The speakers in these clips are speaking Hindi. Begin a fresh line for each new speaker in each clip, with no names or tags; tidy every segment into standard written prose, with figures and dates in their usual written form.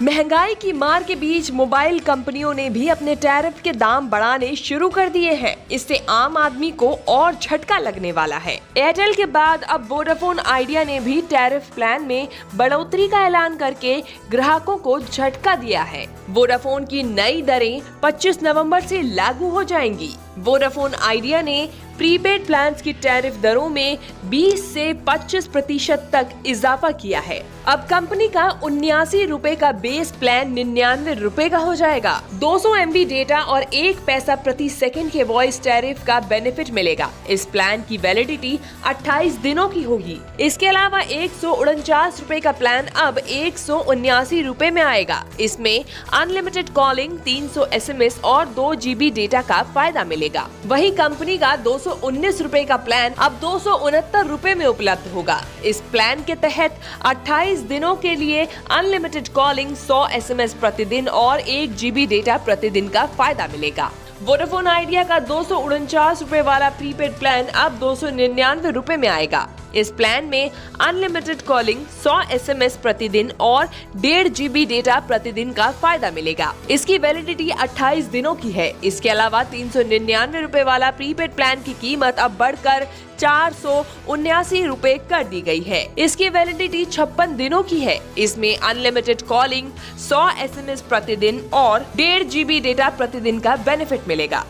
महंगाई की मार के बीच मोबाइल कंपनियों ने भी अपने टैरिफ के दाम बढ़ाने शुरू कर दिए हैं। इससे आम आदमी को और झटका लगने वाला है। एयरटेल के बाद अब वोडाफोन आइडिया ने भी टैरिफ प्लान में बढ़ोतरी का ऐलान करके ग्राहकों को झटका दिया है। वोडाफोन की नई दरें 25 नवंबर से लागू हो जाएंगी। वोडाफोन आइडिया ने प्रीपेड प्लान्स की टैरिफ दरों में 20 से 25% तक इजाफा किया है। अब कंपनी का 79 रुपए का बेस प्लान 99 रुपए का हो जाएगा। 200 MB डेटा और 1 पैसा प्रति सेकंड के वॉइस टैरिफ का बेनिफिट मिलेगा। इस प्लान की वैलिडिटी 28 दिनों की होगी। इसके अलावा 149 रुपए का प्लान अब 179 रुपए में आएगा। इसमें अनलिमिटेड कॉलिंग, 300 SMS और 2 GB डेटा का फायदा मिलेगा। वहीं कंपनी का 219 रुपए का प्लान अब 269 रुपए में उपलब्ध होगा। इस प्लान के तहत 28 दिनों के लिए अनलिमिटेड कॉलिंग, 100 SMS प्रतिदिन और 1 GB डेटा प्रतिदिन का फायदा मिलेगा। वोडाफोन आइडिया का 249 रुपए वाला प्रीपेड प्लान अब 299 रुपए में आएगा। इस प्लान में अनलिमिटेड कॉलिंग, 100 SMS प्रतिदिन और 1.5 GB डेटा प्रतिदिन का फायदा मिलेगा। इसकी वैलिडिटी 28 दिनों की है। इसके अलावा 399 रुपए वाला प्रीपेड प्लान की कीमत अब बढ़कर 479 रुपए कर दी गई है। इसकी वैलिडिटी 56 दिनों की है। इसमें अनलिमिटेड कॉलिंग, 100 SMS प्रतिदिन और 1.5 GB डेटा प्रतिदिन का बेनिफिट मिलेगा।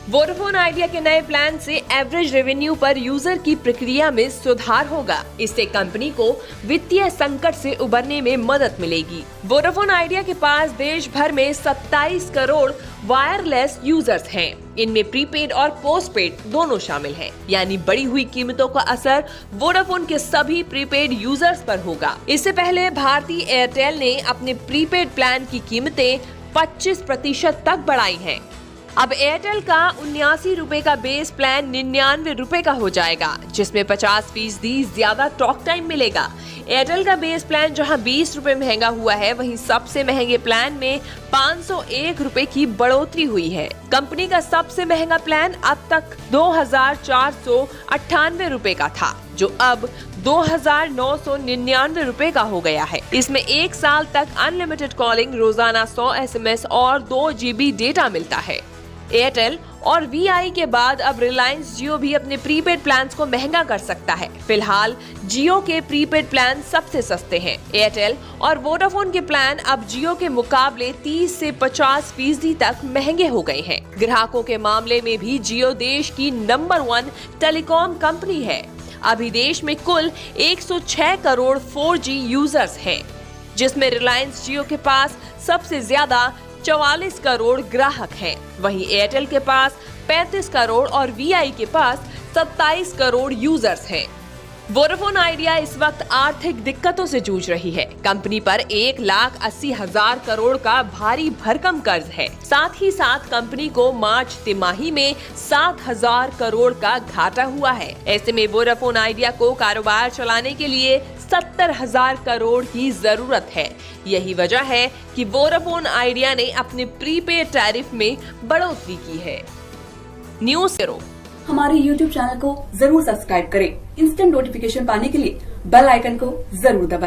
वोडाफोन आइडिया के नए प्लान से एवरेज रेवेन्यू पर यूजर की प्रक्रिया में सुधार होगा। इससे कंपनी को वित्तीय संकट से उबरने में मदद मिलेगी। वोडाफोन आइडिया के पास देश भर में 27 करोड़ वायरलेस यूजर्स हैं। इनमें प्रीपेड और पोस्टपेड दोनों शामिल हैं। यानी बढ़ी हुई कीमतों का असर वोडाफोन के सभी प्रीपेड यूजर्स पर होगा। इससे पहले भारतीय एयरटेल ने अपने प्रीपेड प्लान की कीमतें 25% तक बढ़ाई हैं। अब एयरटेल का 79 रुपए का बेस प्लान 99 रुपए का हो जाएगा, जिसमें 50% ज्यादा टॉक टाइम मिलेगा। एयरटेल का बेस प्लान जहां 20 रुपए महंगा हुआ है, वहीं सबसे महंगे प्लान में 501 रुपए की बढ़ोतरी हुई है। कंपनी का सबसे महंगा प्लान अब तक 2498 रुपए का था, जो अब 2999 रुपए का हो गया है। इसमें 1 साल तक अनलिमिटेड कॉलिंग, रोजाना 100 SMS और 2 GB डेटा मिलता है। एयरटेल और VI के बाद अब रिलायंस जियो भी अपने प्रीपेड प्लान्स को महंगा कर सकता है। फिलहाल जियो के प्रीपेड प्लान सबसे सस्ते हैं। एयरटेल और वोडाफोन के प्लान अब जियो के मुकाबले 30 से 50% तक महंगे हो गए हैं। ग्राहकों के मामले में भी जियो देश की नंबर 1 टेलीकॉम कंपनी है। अभी देश में कुल 106 करोड़ 4G यूजर्स हैं, जिसमें रिलायंस जियो के पास सबसे ज्यादा 44 करोड़ ग्राहक हैं। वहीं एयरटेल के पास 35 करोड़ और VI के पास 27 करोड़ यूजर्स हैं। वोडाफोन आइडिया इस वक्त आर्थिक दिक्कतों से जूझ रही है। कंपनी पर 1,80,000 करोड़ का भारी भरकम कर्ज है। साथ ही साथ कंपनी को मार्च तिमाही में 7,000 करोड़ का घाटा हुआ है। ऐसे में वोडाफोन आइडिया को कारोबार चलाने के लिए 70,000 करोड़ की जरूरत है। यही वजह है कि वोडाफोन आइडिया ने अपने प्रीपेड टैरिफ में बढ़ोतरी की है। News bureau.
हमारे YouTube चैनल को जरूर सब्सक्राइब करें। इंस्टेंट नोटिफिकेशन पाने के लिए बेल आइकन को जरूर दबाएं।